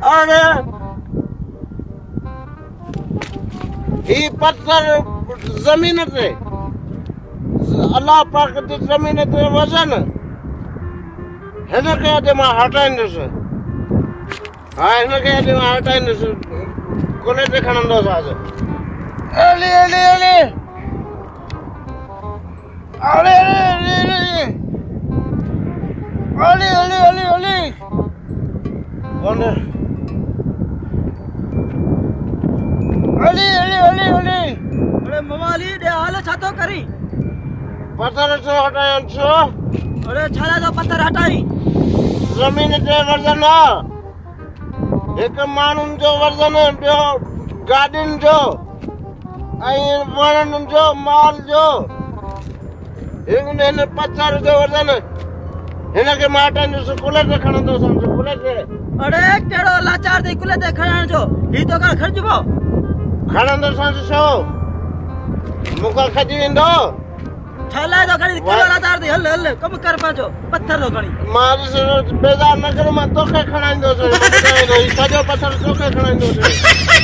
अरे ही पत्थर जमीन ते अल्लाह पाक जी जमीन ते वजन हिन खे अॼु मां हटाईंदुसि हा हिन खे अॼु मां हटाईंदुसि कोने ते खणंदुसि आज अली अली अली अली अली अली अली अली कोने अली अली अली अली अरे मवाली दे हाल छातो करी पत्थर छो हटायो छो अरे छाला जो पत्थर हटाई जमीन ते वजन हिकु माण्हुनि जो वजन ॿियो गाॾियुनि जो ऐं वणनि जो माल जो हिन पत्थर जो वजन हिन खे मां हटाईंदुसि कुले ते खणंदुसि कुले ते अरे केड़ो लाचार दे कुले ते खणण जो ही तो का खर्जबो खणंदुसि छो मूंखां खजी वेंदो छाला जो खणी केड़ो लाचार दे हल हल कम कर पाजो पत्थर जो खणी मां बेज़ार न कर मां तोखे खणाईंदुसि सॼो पत्थर तोखे खणाईंदुसि